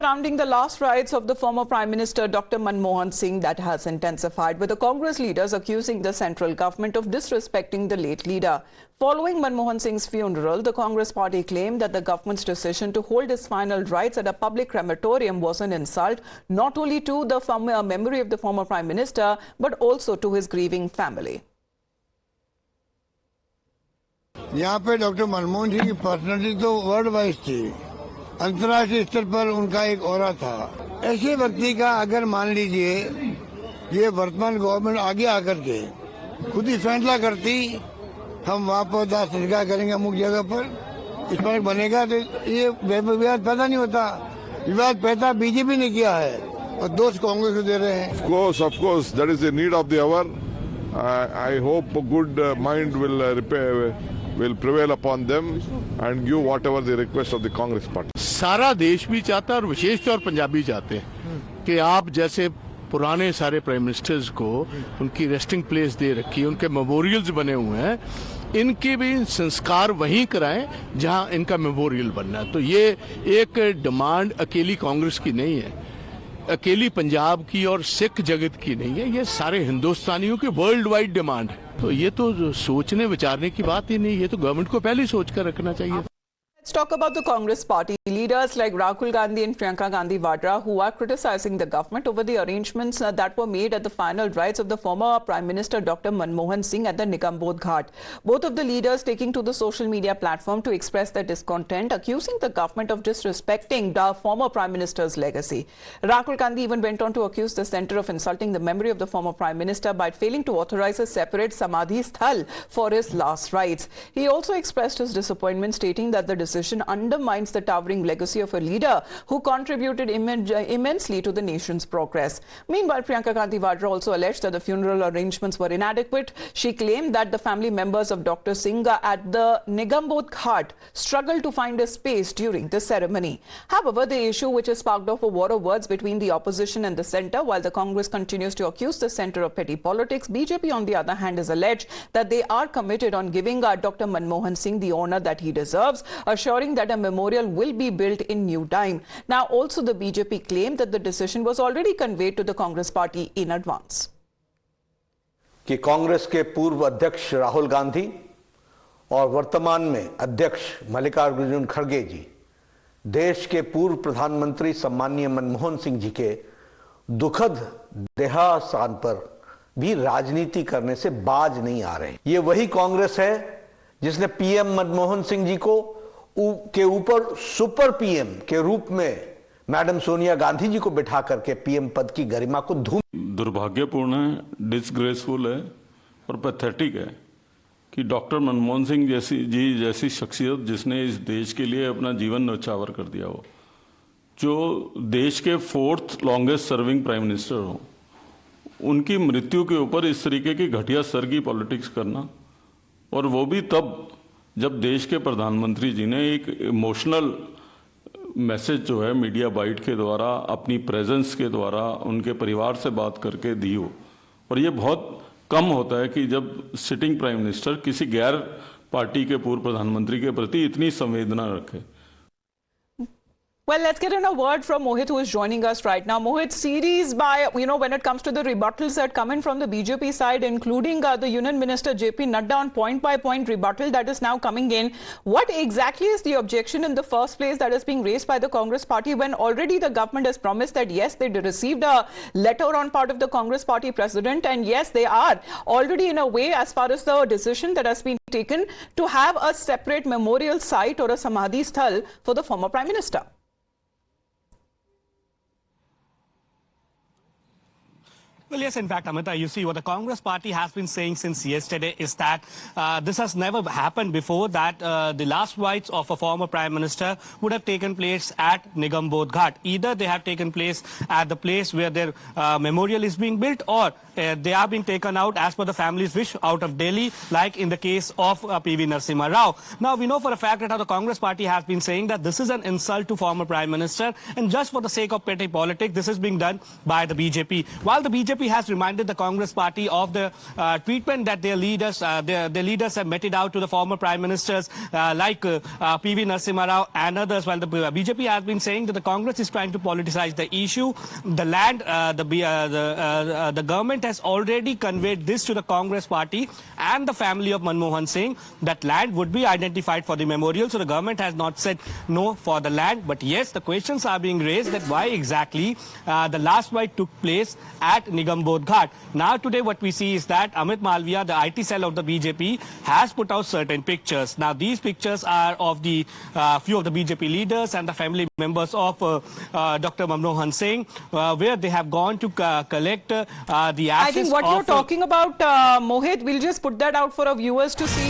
Surrounding the last rites of the former Prime Minister Dr. Manmohan Singh that has intensified, with the Congress leaders accusing the central government of disrespecting the late leader. Following Manmohan Singh's funeral, the Congress party claimed that the government's decision to hold his final rites at a public crematorium was an insult not only to the memory of the former Prime Minister but also to his grieving family. यहाँ पे doctor Manmohan Singh की personality तो world wise थी, अंतर्राष्ट्रीय स्तर पर उनका एक ऑरा था। ऐसे व्यक्ति का अगर मान लीजिए ये वर्तमान गवर्नमेंट आगे आकर के खुद ही फैसला करती, हम वहाँ पर दाह संस्कार करेंगे अमुक जगह पर, इस पर बनेगा, तो ये विवाद पैदा नहीं होता। विवाद पैदा बीजेपी ने किया है और दोष कांग्रेस को दे रहे हैं। Of course, that is the need of the hour. I hope a good mind will prevail upon them and give whatever the request of the Congress party. सारा देश भी चाहता है और विशेष तौर पंजाबी चाहते हैं कि आप जैसे पुराने सारे प्राइम मिनिस्टर्स को उनकी रेस्टिंग प्लेस दे रखी है, उनके मेमोरियल्स बने हुए हैं, इनके भी संस्कार वहीं कराएं जहां इनका मेमोरियल बनना है। तो ये एक डिमांड अकेली कांग्रेस की नहीं है, अकेली पंजाब की और सिख जगत की नहीं है, ये सारे हिंदुस्तानियों की वर्ल्ड वाइड डिमांड है। तो ये तो सोचने विचारने की बात ही नहीं, ये तो गवर्नमेंट को पहले ही सोच कर रखना चाहिए। Let's talk about the Congress party. Leaders like Rahul Gandhi and Priyanka Gandhi Vadra, who are criticizing the government over the arrangements that were made at the final rites of the former Prime Minister Dr. Manmohan Singh at the Nigambodh Ghat. Both of the leaders taking to the social media platform to express their discontent, accusing the government of disrespecting the former Prime Minister's legacy. Rahul Gandhi even went on to accuse the centre of insulting the memory of the former Prime Minister by failing to authorize a separate Samadhi Sthal for his last rites. He also expressed his disappointment, stating that the decision undermines the towering legacy of a leader who contributed immensely to the nation's progress. Meanwhile, Priyanka Gandhi Vadra also alleged that the funeral arrangements were inadequate. She claimed that the family members of Dr. Singh at the Nigambodh Ghat struggled to find a space during the ceremony. However, the issue which has sparked off a war of words between the opposition and the centre, while the Congress continues to accuse the centre of petty politics, BJP on the other hand has alleged that they are committed on giving Dr. Manmohan Singh the honour that he deserves, assuring that a memorial will be built in new time. Now, also the BJP claimed that the decision was already conveyed to the Congress party in advance. कि कांग्रेस के पूर्व अध्यक्ष राहुल गांधी और वर्तमान में अध्यक्ष मल्लिकार्जुन खड़गे जी देश के पूर्व प्रधानमंत्री सम्माननीय मनमोहन सिंह जी के दुखद देहावसान पर भी राजनीति करने से बाज नहीं आ रहे। ये वही कांग्रेस है जिसने पीएम मनमोहन सिंह जी को के ऊपर सुपर पीएम के रूप में मैडम सोनिया गांधी जी को बिठा करके पीएम पद की गरिमा को दुर्भाग्यपूर्ण है, डिसग्रेसफुल है और पैथेटिक है कि डॉक्टर मनमोहन सिंह जैसी शख्सियत जिसने इस देश के लिए अपना जीवन न्यौछावर कर दिया हो, जो देश के 4th longest serving prime minister हो, उनकी मृत्यु के ऊपर इस तरीके की घटिया स्तर की पॉलिटिक्स करना, और वो भी तब जब देश के प्रधानमंत्री जी ने एक इमोशनल मैसेज जो है मीडिया बाइट के द्वारा, अपनी प्रेजेंस के द्वारा उनके परिवार से बात करके दी हो। और ये बहुत कम होता है कि जब सिटिंग प्राइम मिनिस्टर किसी गैर पार्टी के पूर्व प्रधानमंत्री के प्रति इतनी संवेदना रखे। Well, let's get in a word from Mohit, who is joining us right now. Mohit, series by, when it comes to the rebuttals that come in from the BJP side, including the Union Minister JP Nadda on point-by-point rebuttal that is now coming in. What exactly is the objection in the first place that is being raised by the Congress party when already the government has promised that, yes, they received a letter on part of the Congress party president, and yes, they are already in a way, as far as the decision that has been taken, to have a separate memorial site or a Samadhi Sthal for the former Prime Minister? Well, yes, in fact, Amita, you see what the Congress party has been saying since yesterday is that this has never happened before, that the last rites of a former prime minister would have taken place at Nigambodh Ghat. Either they have taken place at the place where their memorial is being built, or they are being taken out as per the family's wish out of Delhi, like in the case of PV Narasimha Rao. Now, we know for a fact that how the Congress party has been saying that this is an insult to former prime minister, and just for the sake of petty politics, this is being done by the BJP. While the BJP BJP has reminded the Congress party of the treatment that their leaders have meted out to the former prime ministers like PV Narasimha Rao and others. While the BJP has been saying that the Congress is trying to politicize the issue, the land, the government has already conveyed this to the Congress party and the family of Manmohan Singh, that land would be identified for the memorial. So the government has not said no for the land, but yes, the questions are being raised that why exactly the last rite took place at Nigam Bodh Ghat. Now today what we see is that Amit Malviya, the IT cell of the BJP, has put out certain pictures. Now these pictures are of the few of the BJP leaders and the family members of Dr. Manmohan Singh, where they have gone to collect the ashes. I think what you're talking about, Mohit, we'll just put that out for our viewers to see.